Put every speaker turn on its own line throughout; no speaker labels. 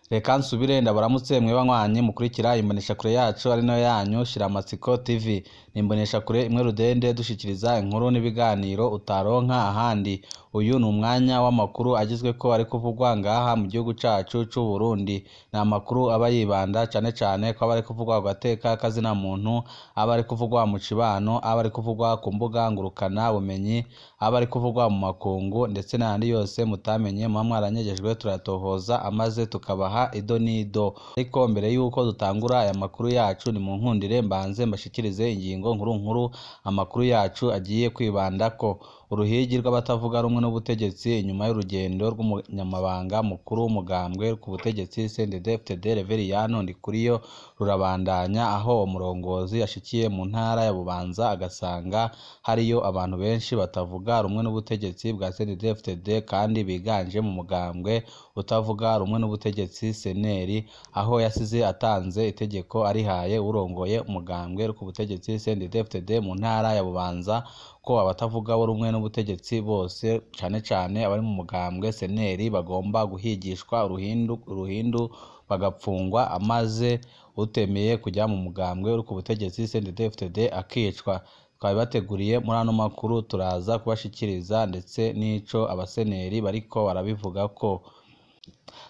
Reka nsubire ndabaramutse mwe banywanyi mukurikira imboneshakure yacu ari nayo yanyu Shiramatsiko TV. Ni imboneshakure imwe rudende dushikiriza inkuru n'ibiganiro utaronka ahandi. Uyu ni umwanya w'amakuru agizweko ari kuvugwa ngaha mu gihugu cacu c'u Burundi. Ni amakuru aba yibanda cane cane ko aba ari kuvugwa ku gateka kazina muntu, aba ari kuvugwa mu cibano, aba ari kuvugwa ku mbuga ngurukana bumenyi, aba ari kuvugwa mu makungu ndetse n'ayandi yose mutamenye muba mwaranyegejwe turatohoza amaze tukabaha ido nido. Ariko mbere yuko dutangura aya makuru yacu ni mu nkundire mbanze mbashikirize ingingo nkuru amakuru yacu agiye kwibandako. Uruhigi rw'abatavuga rumwe n'ubutegetsi inyuma y'urugendo rw'umunyamabanga mukuru w'umugambwe ku butegetsi CNDD-FDD Reveriyano Ndikuriyo rurabandanya, aho umurongozi yashikiye mu ntara ya Bubanza agasanga hariyo abantu benshi batavuga rumwe n'ubutegetsi bwa CNDD-FDD kandi biganje mu mugambwe utavuga rumwe n'ubutegetsi CNL, aho yasize atanze itegeko arihaye urongoye umugambwe ku butegetsi CNDD-FDD mu ntara ya Bubanza ko abatavuga rumwe n'ubutegetsi bose cane cane abari mu mugambwe CNL bagomba guhigishwa uruhindu bagapfungwa, amaze utemeye kujya mu mugambwe ku butegetsi CNDD-FDD akicwa. Twabibateguriye muri ano makuru turaza kubashikiriza ndetse n'ico abaseneri bariko barabivugako.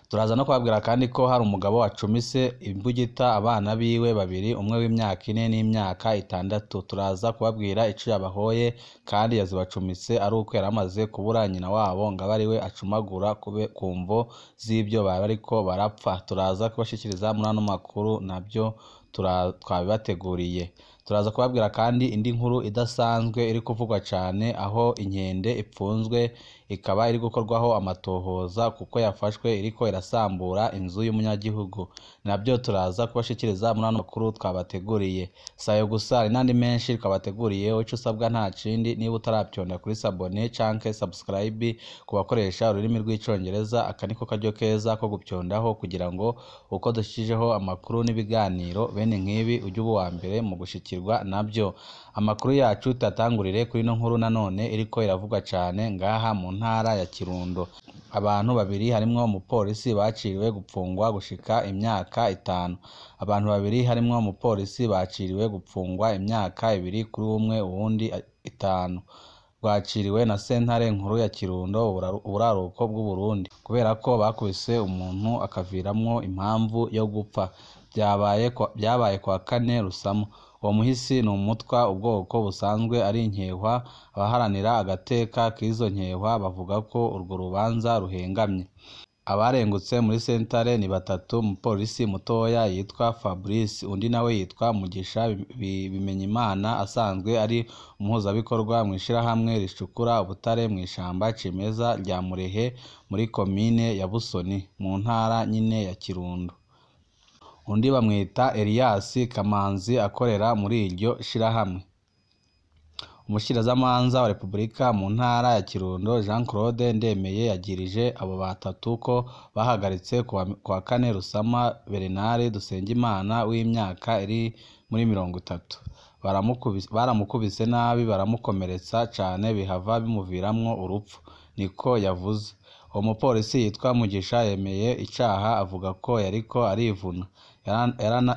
Turaza no kubabwira kandi ko hari umugabo wacumise imbugita abana biwe babiri, umwe w'imyaka 4 n'imyaka 6. Turaza kubabwira ico yabahoye kandi yazibacumise ari uko yaramaze kubura nyina wabo ngo abari we acumagura kumvo z'ibyo bari bariko barapfa. Turaza kubashikiriza muri ano makuru nabyo twabibateguriye. Turaza kubabwira kandi indi nkuru idasanzwe iri kuvugwa cane, aho inkende ipfunzwe ikaba iri gukorwaho amatohoza kuko yafashwe iriko irasambura inzu y'umunyagihugu. Nabyo turaza kubashikiriza muri ano makuru twabateguriye. Sayo gusa hari n'andi menshi twabateguriye, ico usabwa nta kindi niba utaravyonda kuri sabone canke subscribe ku bakoresha ururimi rw'icongereza, aka niko karyo keza ko gupyondaho kugira ngo uko dushijeho amakuru n'ibiganiro bene nk'ibi ujye uba uwa mbere mu gushikirwa nabyo. Amakuru yacu tatangurire kuri no nkuru nanone iriko iravugwa cane ngaha mu ntara ya Kirundo. Abantu babiri harimwo umupolisi baciriwe gupfungwa gushika imyaka 5. Abantu babiri harimwo umupolisi baciriwe gupfungwa imyaka 2 kuri umwe uwundi 5. Rwaciriwe na sentare nkuru ya Kirundo uburaruko bw'u Burundi kubera ko bakubise umuntu akaviramwo impamvu yo gupfa. Byabaye kwa 4 Rusama. Uwo muhisi ni umutwa ubwoko busanzwe ari inkehwa. Abaharanira agateka k'izo nkehwa bavuga ko urwo rubanza ruhengamye. Abarengutse muri sentare ni 3: umupolisi mutoya yitwa Fabrice, undi nawe yitwa Mugisha Bimenyimana asanzwe ari umuhuzabikorwa mu ishirahamwe ricukura ubutare mu ishamba cimeza rya Murehe muri komine ya Busoni mu ntara nyine ya Kirundo. Undi bamwita Elias Kamanzi akorera muri iryo shirahamwe. Umushikirizamanza wa Republika mu ntara ya Kirundo Jean Claude Ndemeye yagirije abo 3 ko bahagaritse kwa 4 Rusama Bernard Dusengimana w'imyaka iri muri 30. Baramukubise nabi baramukomeretsa cane bihava bimuviramwo urupfu, niko yavuze. Uwo mupolisi yitwa Mugisha yemeye icaha avuga ko yariko arivuna.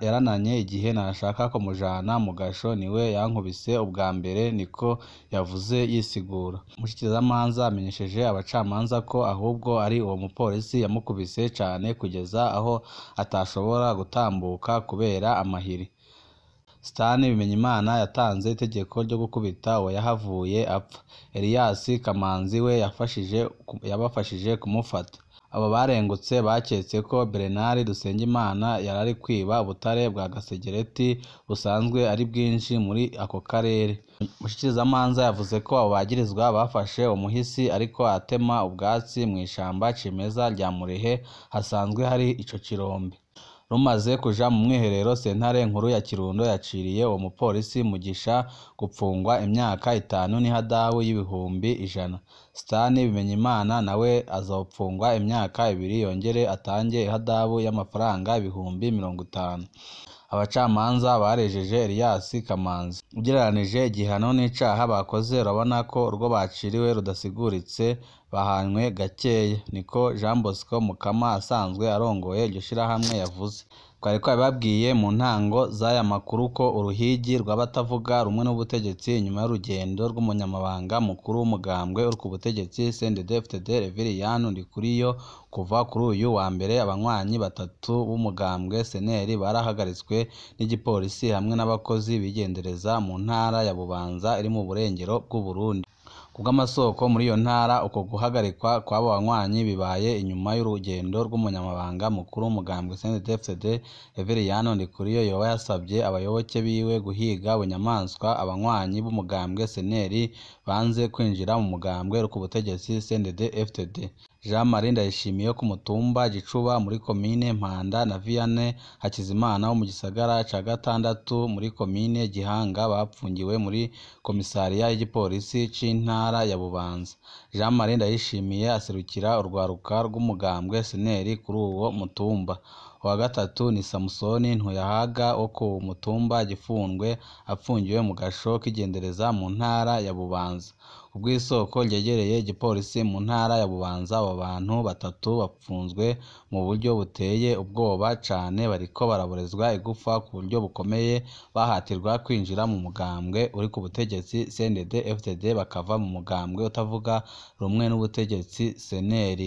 Yarananye igihe nashaka ko mujana mu gasho niwe yankubise ubwa mbere, niko yavuze yisigura. Umushikirizamanza amenyesheje abacamanza ko ahubwo ari uwo mupolisi yamukubise cane kugeza aho atashobora gutambuka kubera amahiri. Stani Bimenyimana yatanze itegeko ryo gukubita uwo yahavuye apfa. Elias Kamanzi we yabafashije kumufata. Abo barengutse baketse ko Bernard Dusengimana yarari kwiba ubutare bwa Gasegereti busanzwe ari bwinshi muri ako karere. Umushikirizamanza yavuze ko abo bagirizwa bafashe umuhisi ariko atema ubwatsi mu ishamba cimeza rya Murehe hasanzwe hari ico kirombe. Rumaze kuja mu mwiherero, sentare nkuru ya Kirundo yaciriye uwo mupolisi Mugisha gupfungwa imyaka 5 n'ihadabu y'ibihumbi 100. Stani Bimenyimana nawe azopfungwa imyaka 2 yongere atange ihadabu y'amafaranga ibihumbi 50. abacamanza barejeje Elias Kamanzi. Ugereranije igihano n'icaha bakoze urabona ko urwo baciriwe rudasiguritse, bahanywe gakeya, niko Jean Bosco Mukama asanzwe arongoye iryo shirahamwe yavuze. Twari twabibabwiye mu ntango z'aya makuru ko uruhigi rw'abatavuga rumwe n'ubutegetsi nyuma y'urugendo rw'umunyamabanga mukuru w'umugambwe uri ku butegetsi CNDD-FDD Reveriyani Ndikuriyo kuva kuri uyu wa mbere. Abanywanyi batatu b'umugambwe SNL barahagaritswe n'igipolisi hamwe n'abakozi bigendereza mu ntara ya Bubanza iri mu burengero bw'u Burundi. Kubw'amasoko muri iyo ntara, uko guhagarikwa kw'abo banywanyi bibaye inyuma y'urugendo rw'umunyamabanga mukuru w'umugambwe CNDD-FDD Reveriyani Ndikuriyo yoba yasabye abayoboke biwe guhiga bunyamaswa abanywanyi b'umugambwe SNL banze kwinjira mu mugambwe uri ku butegetsi CNDD-FDD. Jean Marie Ndayishimiye ku mutumba Gicuba muri komine Mpanda na Vianney Hakizimana wo mu gisagara ca gatandatu muri komine Gihanga bapfungiwe muri komisariya y'igipolisi c'intara ya Bubanza. Jean Marie Ndayishimiye aserukira urwaruka rw'umugambwe SNL kuri uwo mutumba. Uwa gatatu ni Samusoni Ntuyahaga wo ku mutumba Gifundwe apfungiwe mu gasho k'igendereza mu ntara ya Bubanza. Ubw'isoko ryegereye igipolisi mu ntara ya Bubanza, abo bantu batatu bapfunzwe mu buryo buteye ubwoba cane, bariko baraborezwa igufa ku buryo bukomeye, bahatirwa kwinjira mu mugambwe uri ku butegetsi CNDD-FDD bakava mu mugambwe utavuga rumwe n'ubutegetsi SNL.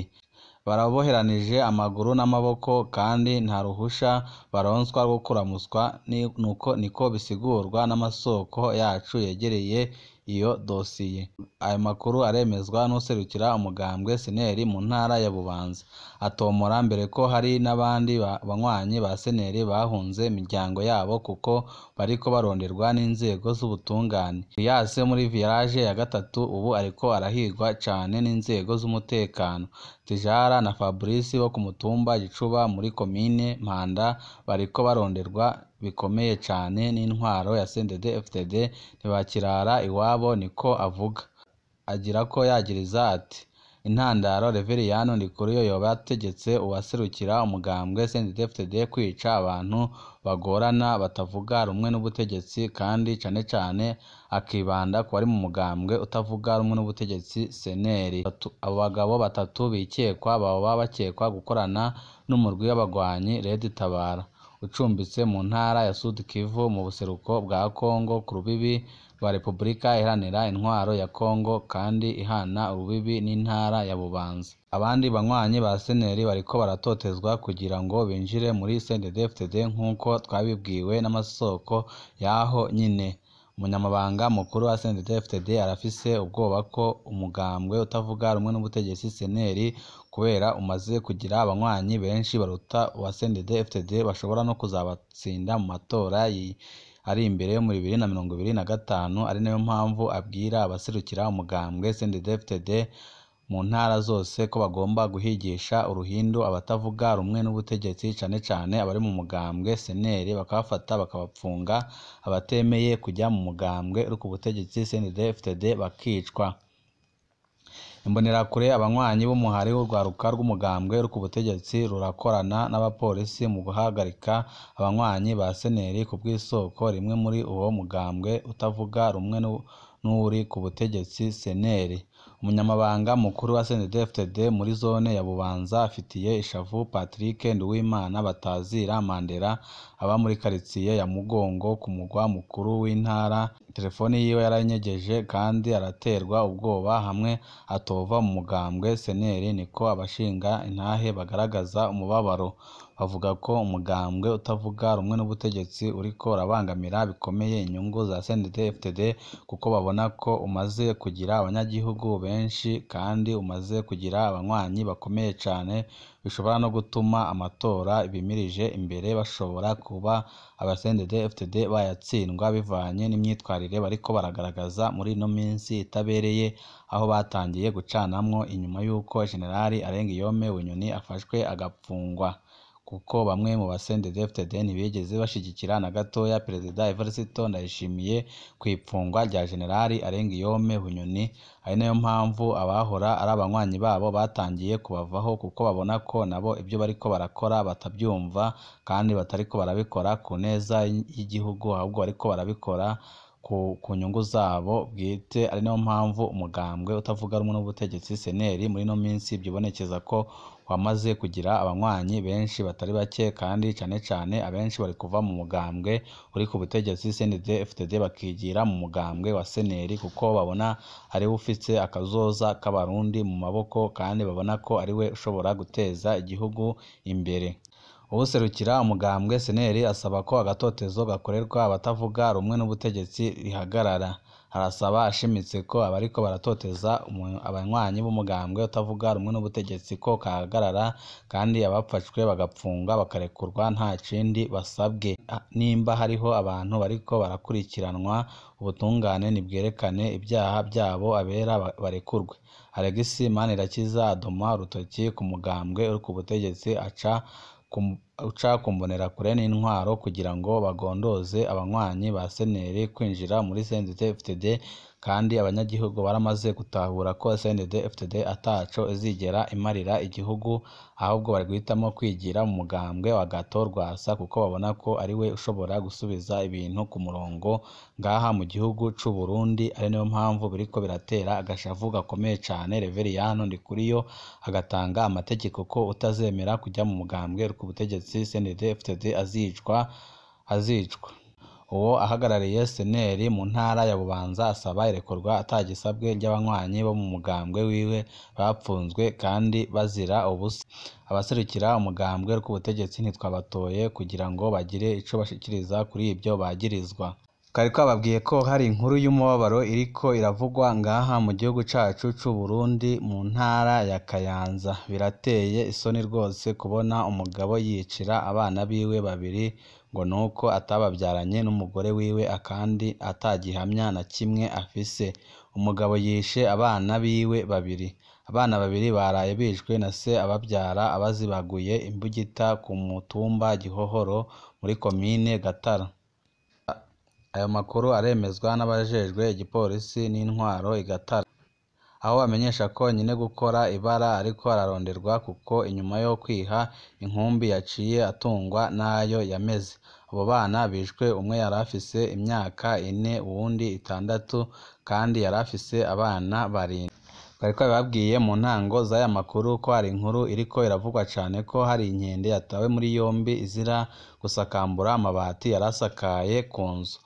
Baraboheranije amaguru n'amaboko kandi nta ruhusha baronswa rwo kuramuswa, niko bisigurwa n'amasoko yacu yegereye iyo dosiye. Ayo makuru aremezwa n'userukira umugambwe SNL mu ntara ya Bubanza. Atomora mbere ko hari n'abandi banywanyi ba SNL bahunze imiryango yabo kuko bariko baronderwa n'inzego z'ubutungane. Elias muri village ya gatatu ubu ariko arahigwa cane n'inzego z'umutekano. Tijara na Fabrice bo ku mutumba Gicuba muri komine Mpanda bariko baronderwa bikomeye cane n'intwaro ya CNDD-FDD ntibakirara iwabo, niko avuga. Agira ko yagiriza ati intandaro Reveriyani Ndikuriyo yoba yategetse uwaserukira umugambwe CNDD-FDD kwica abantu bagorana batavuga rumwe n'ubutegetsi, kandi cane cane akibanda ku bari mu mugambwe utavuga rumwe n'ubutegetsi SNL. Abo bagabo batatu bikekwa baba bakekwa gukorana n'umurwi w'abagwanyi Red Tabara ucumbitse mu ntara ya Sud Kivu mu buseruko bwa Kongo ku rubibi rwa Repubulika Iharanira Intwaro ya Kongo kandi ihana urubibi n'intara ya Bubanza. Abandi banywanyi ba SNL bariko baratotezwa kugira ngo binjire muri CNDD-FDD nk'uko twabibwiwe n'amasoko yaho nyine. Umunyamabanga mukuru wa CNDD-FDD arafise ubwoba ko umugambwe utavuga rumwe n'ubutegetsi SNL kubera umaze kugira abanywanyi benshi baruta uwa CNDD-FDD bashobora no kuzabatsinda mu matora ari imbere yo muri 2025. Ari nayo mpamvu abwira abaserukira umugambwe CNDD-FDD mu ntara zose ko bagomba guhigisha uruhindu abatavuga rumwe n'ubutegetsi, cane cane abari mu mugambwe SNL bakabafata bakabapfunga, abatemeye kujya mu mugambwe uri ku butegetsi CNDD-FDD bakicwa. Imbonerakure abanywanyi b'umuhari w'urwaruka rw'umugambwe uri ku butegetsi rurakorana n'abapolisi mu guhagarika abanywanyi ba SNL ku bw'isoko rimwe muri uwo mugambwe utavuga rumwe n'uri ku butegetsi SNL. Umunyamabanga mukuru wa CNDD-FDD muri zone ya Bubanza afitiye ishavu Patrick Nduwimana batazira Mandela aba muri karitsiye ya Mugongo ku mugwa mukuru w'intara. Telefoni yiwe yaranyegeje kandi araterwa ubwoba hamwe atova mu mugambwe SNL, niko abashinga intahe bagaragaza umubabaro. Bavuga ko umugambwe utavuga rumwe n'ubutegetsi uriko urabangamira bikomeye inyungu za CNDD-FDD kuko babona ko umaze kugira abanyagihugu benshi kandi umaze kugira abanywanyi bakomeye cane, bishobora no gutuma amatora bimirije imbere bashobora kuba aba CNDD-FDD bayatsindwa bivanye n'imyitwarire bariko baragaragaza muri ino minsi itabereye, aho batangiye gucanamwo inyuma y'uko Generali Arengiyome Bunyoni afashwe agapfungwa. kuko bamwe mu CNDD-FDD ntibigeze bashigikira na gatoya Perezida Evariste Ndayishimiye ku ifungwa rya Generali Arengiyome Bunyoni, ari nayo mpamvu abahora ari abanywanyi babo batangiye kubavaho kuko babona ko nabo ibyo bariko barakora batabyumva kandi batariko barabikora ku neza y'igihugu, ahubwo bariko barabikora ku nyungu zabo bwite. Ari nayo mpamvu umugambwe utavuga rumwe n'ubutegetsi CNL muri no minsi byibonekeza ko wamaze kugira abanywanyi benshi batari bake, kandi cane abenshi bari kuva mu mugambwe uri ku butegetsi CNDD-FDD bakigira mu mugambwe wa CNL kuko babona ari we ufite akazoza k'abarundi mu maboko kandi babona ko ari we ushobora guteza igihugu imbere. Uwuserukira umugambwe CNL asaba ko agatotezo gakorerwa abatavuga rumwe n'ubutegetsi rihagarara. Arasaba ashimitse ko abariko baratoteza abanywanyi b'umugambwe utavuga rumwe n'ubutegetsi ko kahagarara, kandi abapfashwe bagapfungwa bakarekurwa nta kindi basabwe. Nimba hariho abantu bariko barakurikiranwa, ubutungane nibwerekane ibyaha byabo abera barekurwe. Alex Manirakiza adoma urutoki ku mugambwe uri ku butegetsi uca kumbonera kure n'intwaro kugira ngo bagondoze abanywanyi ba CNL kwinjira muri CNDD-FDD, kandi abanyagihugu baramaze gutahura ko CNDD-FDD ataco izigera imarira igihugu, ahubwo bari guhitamo kwigira mu mugambwe wa Agathon Rwasa kuko babona ko ari we ushobora gusubiza ibintu ku murongo ngaha mu gihugu c'u Burundi. Ari nayo mpamvu biriko biratera agashavu gakomeye cane Reveriyano Ndikuriyo agatanga amategeko ko utazemera kujya mu mugambwe ku butegetsi CNDD-FDD azicwa. Uwo ahagarariye CNL mu ntara ya Bubanza asaba irekurwa atagisabwe ry'abanywanyi bo mu mugambwe wiwe bapfunzwe kandi bazira ubusa. Abaserukira umugambwe ku butegetsi ntitwabatoye kugira ngo bagire ico bashikiriza kuri ibyo bagirizwa. Kari kababwiye ko hari inkuru y'umubabaro iriko iravugwa ngaha mu gihugu cacu c'u Burundi mu ntara ya Kayanza. Birateye isoni rwose kubona umugabo yicira abana biwe babiri ngo nuko atababyaranye n'umugore wiwe akandi atagihamya na kimwe afise. Umugabo yishe abana biwe babiri. Abana babiri baraye bishwe na se ababyara abazibaguye imbugita ku mutumba Gihohoro muri komine Gatara. Ayo makuru aremezwa n'abajejwe igipolisi n'intwaro i Gatara, aho bamenyesha ko nyine gukora ibara ariko araronderwa kuko inyuma yo kwiha inkumbi yaciye atungwa nayo yameze. Abo bana bishwe, umwe yari afise imyaka 4 uwundi 6 kandi yari afise abana 7. Bari bababwiye mu ntango z'aya makuru ko hari inkuru iriko iravugwa cane ko hari inkende yatawe muri yombi izira gusakambura amabati yarasakaye ku nzu.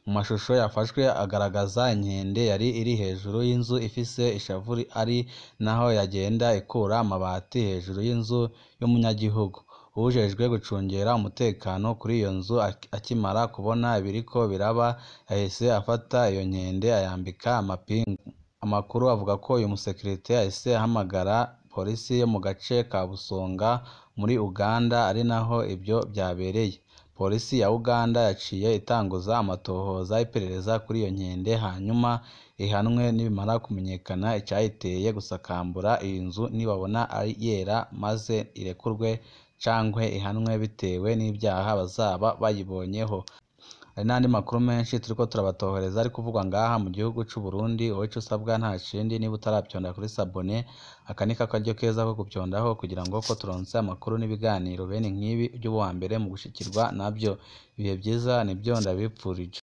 Mu mashusho yafashwe agaragaza inkende yari iri hejuru y'inzu ifise ishavu ari naho yagenda ikura amabati hejuru y'inzu y'umunyagihugu. Ujejwe gucungera umutekano kuri iyo nzu akimara kubona ibiriko biraba yahise afata iyo nkende ayambika amapingu. Amakuru avuga ko uyu musekirite yahise ahamagara polisi yo mu gace ka Busonga muri Uganda, ari naho ibyo byabereye. Polisi ya Uganda yaciye itanguza amatohoza y'iperereza kuri iyo nkende, hanyuma ihanwe nibimara kumenyekana icyayiteye gusakambura iyi nzu nibabona ari yera, maze irekurwe cankwe ihanwe bitewe n'ibyaha bazaba bayibonyeho. Hari n'andi makuru menshi turiko turabatohereza ari kuvugwa ngaha mu gihugu c'u Burundi. Wowe ico usabwa nta kindi, niba utaravyonda kuri sabone, aka ni akaryo keza ko kuvyondaho kugira ngo ko turonse amakuru n'ibiganiro bene nk'ibi ujye uba uwa mbere mu gushikirwa navyo. Ibihe byiza nivyo ndabipfurije.